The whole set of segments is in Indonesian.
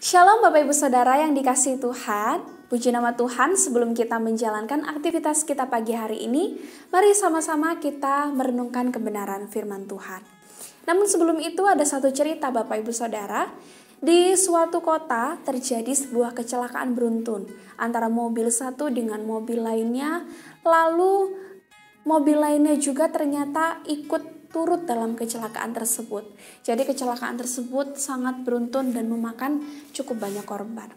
Shalom Bapak Ibu Saudara yang dikasihi Tuhan. Puji nama Tuhan, sebelum kita menjalankan aktivitas kita pagi hari ini, mari sama-sama kita merenungkan kebenaran firman Tuhan. Namun sebelum itu ada satu cerita Bapak Ibu Saudara. Di suatu kota terjadi sebuah kecelakaan beruntun antara mobil satu dengan mobil lainnya. Lalu mobil lainnya juga ternyata ikut turut dalam kecelakaan tersebut. Jadi kecelakaan tersebut sangat beruntun dan memakan cukup banyak korban.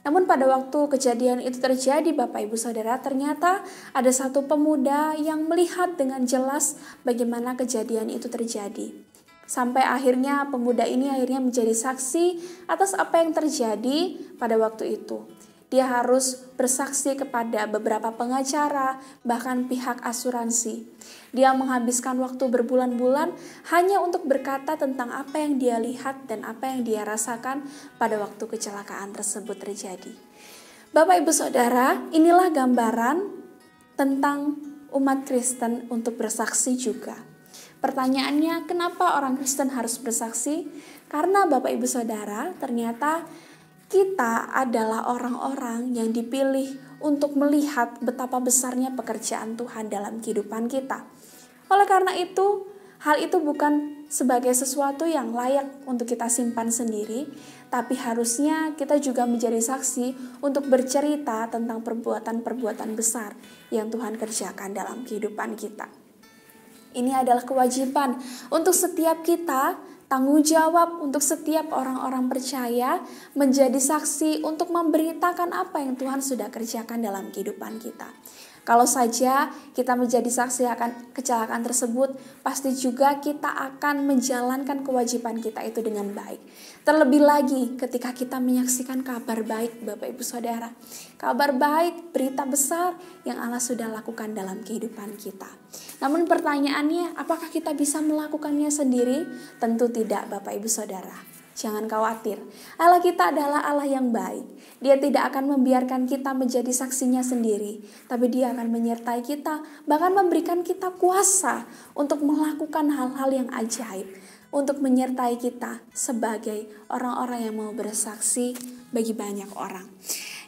Namun pada waktu kejadian itu terjadi Bapak Ibu Saudara, ternyata ada satu pemuda yang melihat dengan jelas bagaimana kejadian itu terjadi. Sampai akhirnya pemuda ini menjadi saksi atas apa yang terjadi pada waktu itu. Dia harus bersaksi kepada beberapa pengacara, bahkan pihak asuransi. Dia menghabiskan waktu berbulan-bulan hanya untuk berkata tentang apa yang dia lihat dan apa yang dia rasakan pada waktu kecelakaan tersebut terjadi. Bapak Ibu Saudara, inilah gambaran tentang umat Kristen untuk bersaksi juga. Pertanyaannya, kenapa orang Kristen harus bersaksi? Karena Bapak Ibu Saudara, ternyata kita adalah orang-orang yang dipilih untuk melihat betapa besarnya pekerjaan Tuhan dalam kehidupan kita. Oleh karena itu, hal itu bukan sebagai sesuatu yang layak untuk kita simpan sendiri, tapi harusnya kita juga menjadi saksi untuk bercerita tentang perbuatan-perbuatan besar yang Tuhan kerjakan dalam kehidupan kita. Ini adalah kewajiban untuk setiap kita, tanggung jawab untuk setiap orang-orang percaya menjadi saksi untuk memberitakan apa yang Tuhan sudah kerjakan dalam kehidupan kita. Kalau saja kita menjadi saksi akan kecelakaan tersebut, pasti juga kita akan menjalankan kewajiban kita itu dengan baik. Terlebih lagi ketika kita menyaksikan kabar baik Bapak Ibu Saudara. Kabar baik, berita besar yang Allah sudah lakukan dalam kehidupan kita. Namun pertanyaannya, apakah kita bisa melakukannya sendiri? Tentu tidak Bapak Ibu Saudara. Jangan khawatir, Allah kita adalah Allah yang baik. Dia tidak akan membiarkan kita menjadi saksinya sendiri, tapi Dia akan menyertai kita, bahkan memberikan kita kuasa untuk melakukan hal-hal yang ajaib, untuk menyertai kita sebagai orang-orang yang mau bersaksi bagi banyak orang.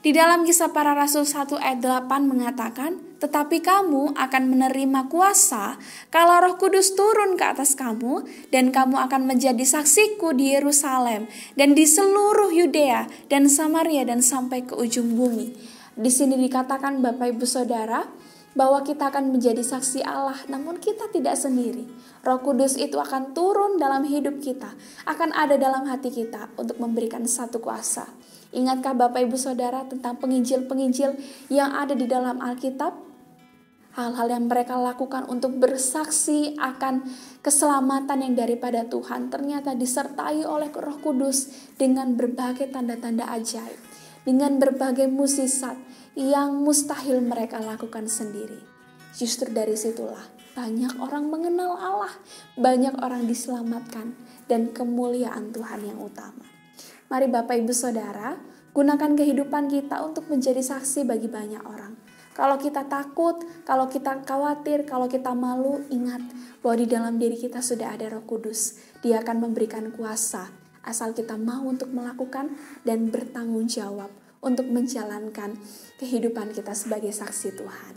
Di dalam Kisah Para Rasul 1 ayat 8 mengatakan, tetapi kamu akan menerima kuasa kalau Roh Kudus turun ke atas kamu, dan kamu akan menjadi saksiku di Yerusalem dan di seluruh Yudea dan Samaria dan sampai ke ujung bumi. Di sini dikatakan Bapak Ibu Saudara bahwa kita akan menjadi saksi Allah, namun kita tidak sendiri. Roh Kudus itu akan turun dalam hidup kita, akan ada dalam hati kita untuk memberikan satu kuasa. Ingatkah Bapak Ibu Saudara tentang penginjil-penginjil yang ada di dalam Alkitab? Hal-hal yang mereka lakukan untuk bersaksi akan keselamatan yang daripada Tuhan ternyata disertai oleh Roh Kudus dengan berbagai tanda-tanda ajaib, dengan berbagai mukjizat yang mustahil mereka lakukan sendiri. Justru dari situlah banyak orang mengenal Allah, banyak orang diselamatkan, dan kemuliaan Tuhan yang utama. Mari Bapak Ibu Saudara, gunakan kehidupan kita untuk menjadi saksi bagi banyak orang. Kalau kita takut, kalau kita khawatir, kalau kita malu, ingat bahwa di dalam diri kita sudah ada Roh Kudus. Dia akan memberikan kuasa, asal kita mau untuk melakukan dan bertanggung jawab untuk menjalankan kehidupan kita sebagai saksi Tuhan.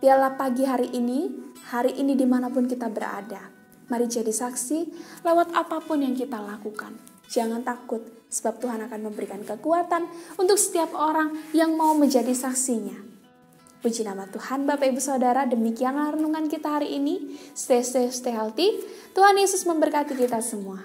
Biarlah pagi hari ini dimanapun kita berada, mari jadi saksi lewat apapun yang kita lakukan. Jangan takut, sebab Tuhan akan memberikan kekuatan untuk setiap orang yang mau menjadi saksinya. Puji nama Tuhan. Bapak Ibu Saudara, demikianlah renungan kita hari ini. Stay safe, stay healthy. Tuhan Yesus memberkati kita semua.